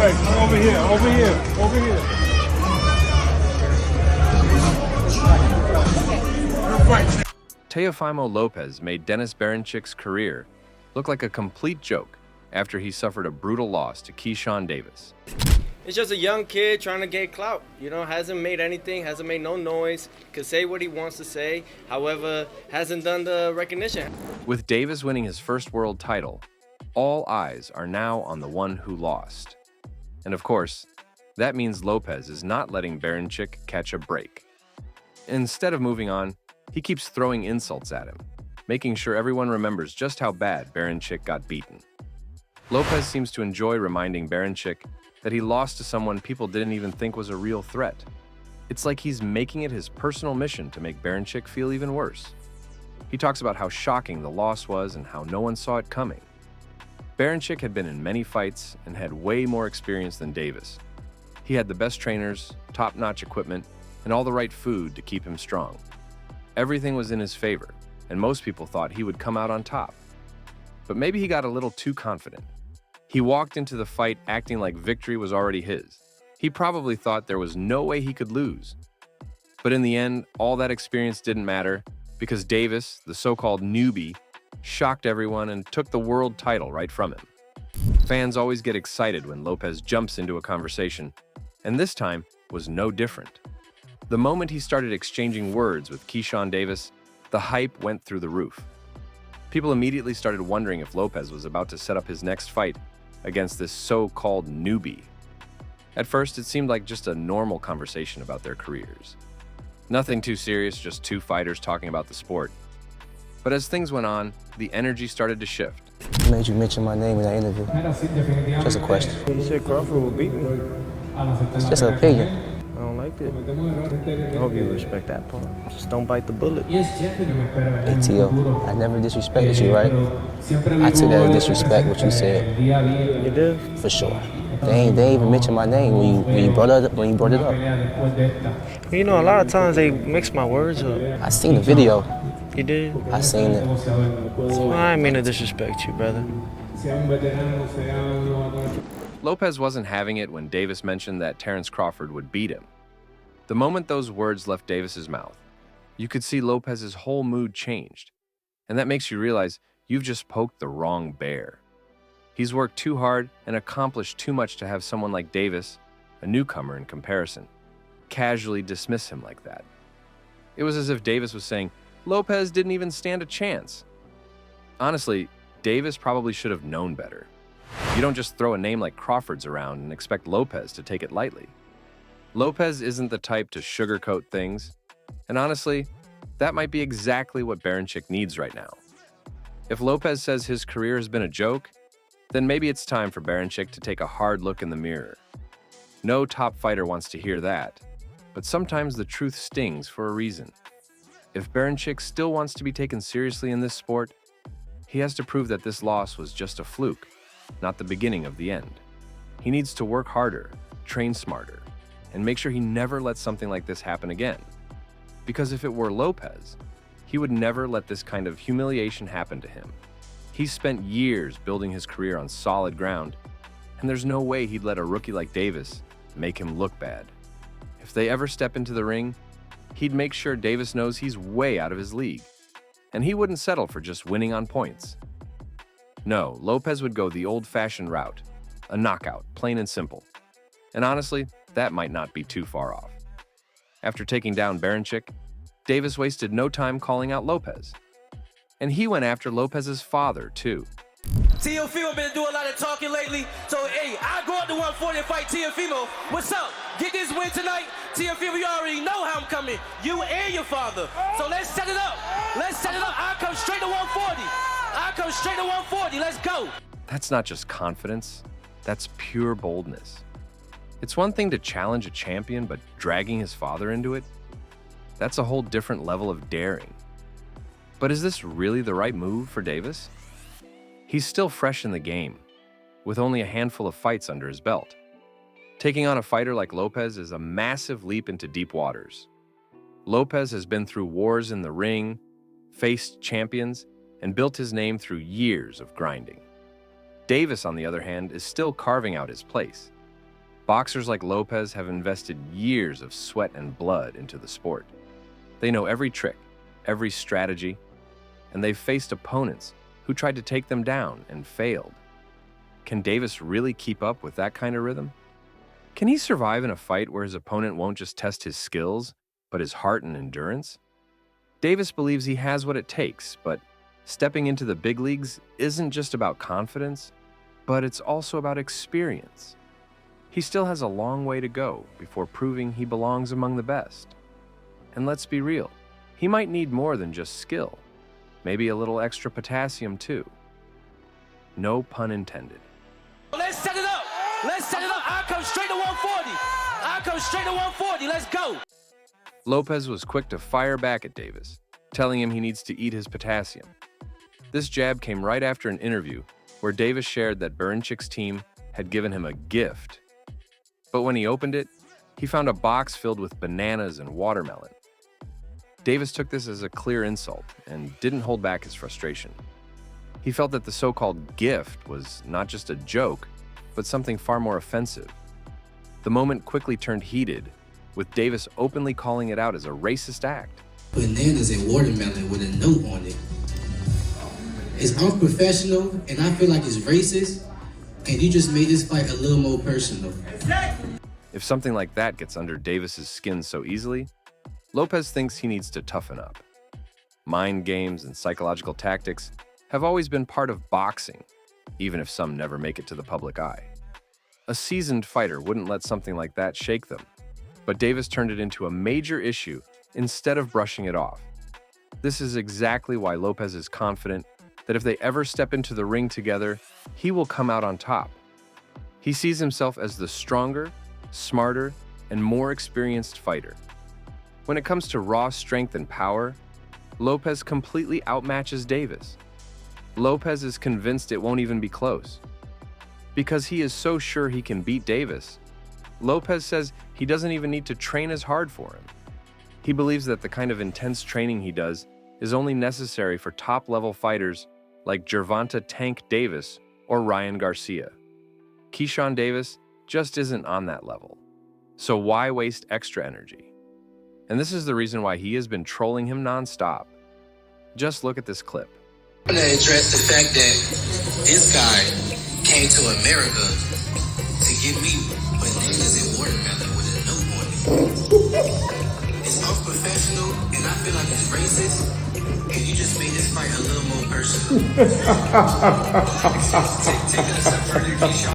way. Come over here, over here, over here. Teofimo Lopez made Dennis Berinchyc's career look like a complete joke after he suffered a brutal loss to Keyshawn Davis. It's just a young kid trying to get clout. You know, hasn't made anything, hasn't made no noise, could say what he wants to say, however, hasn't done the recognition. With Davis winning his first world title, all eyes are now on the one who lost. And of course, that means Lopez is not letting Berinchyk catch a break. Instead of moving on, he keeps throwing insults at him, making sure everyone remembers just how bad Berinchyk got beaten. Lopez seems to enjoy reminding Berinchyk that he lost to someone people didn't even think was a real threat. It's like he's making it his personal mission to make Berinchyk feel even worse. He talks about how shocking the loss was and how no one saw it coming. Berinchyk had been in many fights and had way more experience than Davis. He had the best trainers, top-notch equipment, and all the right food to keep him strong. Everything was in his favor, and most people thought he would come out on top. But maybe he got a little too confident. He walked into the fight acting like victory was already his. He probably thought there was no way he could lose. But in the end, all that experience didn't matter because Davis, the so-called newbie, shocked everyone and took the world title right from him. Fans always get excited when Lopez jumps into a conversation, and this time was no different. The moment he started exchanging words with Keyshawn Davis, the hype went through the roof. People immediately started wondering if Lopez was about to set up his next fight against this so-called newbie. At first, it seemed like just a normal conversation about their careers. Nothing too serious, just two fighters talking about the sport. But as things went on, the energy started to shift. What made you mention my name in that interview? Just a question. You said Crawford will beat me. It's just an opinion. I don't like it. I hope you respect that part. Just don't bite the bullet. Hey, Tio, I never disrespected you, right? I took that as disrespect, what you said. You did? For sure. They ain't even mention my name when you brought it up. You know, a lot of times they mix my words up. I seen the video. You did? I seen it. Well, I didn't mean to disrespect you, brother. Lopez wasn't having it when Davis mentioned that Terence Crawford would beat him. The moment those words left Davis's mouth, you could see Lopez's whole mood changed. And that makes you realize you've just poked the wrong bear. He's worked too hard and accomplished too much to have someone like Davis, a newcomer in comparison, casually dismiss him like that. It was as if Davis was saying, Lopez didn't even stand a chance. Honestly, Davis probably should have known better. You don't just throw a name like Crawford's around and expect Lopez to take it lightly. Lopez isn't the type to sugarcoat things, and honestly, that might be exactly what Berinchyk needs right now. If Lopez says his career has been a joke, then maybe it's time for Berinchyk to take a hard look in the mirror. No top fighter wants to hear that, but sometimes the truth stings for a reason. If Berinchyk still wants to be taken seriously in this sport, he has to prove that this loss was just a fluke, not the beginning of the end. He needs to work harder, train smarter, and make sure he never lets something like this happen again. Because if it were Lopez, he would never let this kind of humiliation happen to him. He's spent years building his career on solid ground, and there's no way he'd let a rookie like Davis make him look bad. If they ever step into the ring, he'd make sure Davis knows he's way out of his league, and he wouldn't settle for just winning on points. No, Lopez would go the old-fashioned route, a knockout, plain and simple. And honestly, that might not be too far off. After taking down Berinchyk, Davis wasted no time calling out Lopez. And he went after Lopez's father, too. Teofimo been doing a lot of talking lately, so hey, I go up to 140 and fight Teofimo. What's up? Get this win tonight. Teofimo, you already know how I'm coming. You and your father. So let's set it up. Let's set it up. I come straight to 140. I come straight to 140. Let's go. That's not just confidence. That's pure boldness. It's one thing to challenge a champion, but dragging his father into it? That's a whole different level of daring. But is this really the right move for Davis? He's still fresh in the game, with only a handful of fights under his belt. Taking on a fighter like Lopez is a massive leap into deep waters. Lopez has been through wars in the ring, faced champions, and built his name through years of grinding. Davis, on the other hand, is still carving out his place. Boxers like Lopez have invested years of sweat and blood into the sport. They know every trick, every strategy, and they've faced opponents who tried to take them down and failed. Can Davis really keep up with that kind of rhythm? Can he survive in a fight where his opponent won't just test his skills, but his heart and endurance? Davis believes he has what it takes, but stepping into the big leagues isn't just about confidence, but it's also about experience. He still has a long way to go before proving he belongs among the best. And let's be real, he might need more than just skill. Maybe a little extra potassium too. No pun intended. Let's set it up. Let's set it up. I'll come straight to 140. I'll come straight to 140. Let's go. Lopez was quick to fire back at Davis, telling him he needs to eat his potassium. This jab came right after an interview where Davis shared that Berinchyks' team had given him a gift. But when he opened it, he found a box filled with bananas and watermelon. Davis took this as a clear insult and didn't hold back his frustration. He felt that the so-called gift was not just a joke, but something far more offensive. The moment quickly turned heated, with Davis openly calling it out as a racist act. Bananas and watermelon with a note on it. It's unprofessional, and I feel like it's racist, and you just made this fight a little more personal. If something like that gets under Davis's skin so easily, Lopez thinks he needs to toughen up. Mind games and psychological tactics have always been part of boxing, even if some never make it to the public eye. A seasoned fighter wouldn't let something like that shake them, but Davis turned it into a major issue instead of brushing it off. This is exactly why Lopez is confident that if they ever step into the ring together, he will come out on top. He sees himself as the stronger, smarter, and more experienced fighter. When it comes to raw strength and power, Lopez completely outmatches Davis. Lopez is convinced it won't even be close. Because he is so sure he can beat Davis, Lopez says he doesn't even need to train as hard for him. He believes that the kind of intense training he does is only necessary for top-level fighters like Gervonta Tank Davis or Ryan Garcia. Keyshawn Davis just isn't on that level. So why waste extra energy? And this is the reason why he has been trolling him nonstop. Just look at this clip. I'm going to address the fact that this guy came to America to give me bananas and watermelon with a note on it. It's unprofessional, and I feel like it's racist, and you just made this fight a little more personal. Take that a step further, Keyshawn.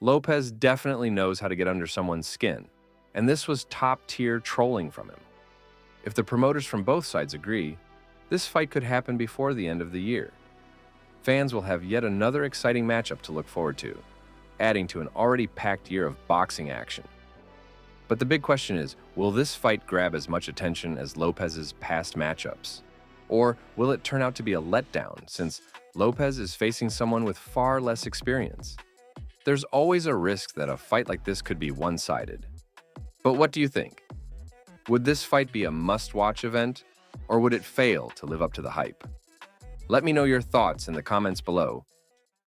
Lopez definitely knows how to get under someone's skin, and this was top-tier trolling from him. If the promoters from both sides agree, this fight could happen before the end of the year. Fans will have yet another exciting matchup to look forward to, adding to an already packed year of boxing action. But the big question is, will this fight grab as much attention as Lopez's past matchups? Or will it turn out to be a letdown, since Lopez is facing someone with far less experience? There's always a risk that a fight like this could be one-sided. But what do you think? Would this fight be a must-watch event, or would it fail to live up to the hype? Let me know your thoughts in the comments below,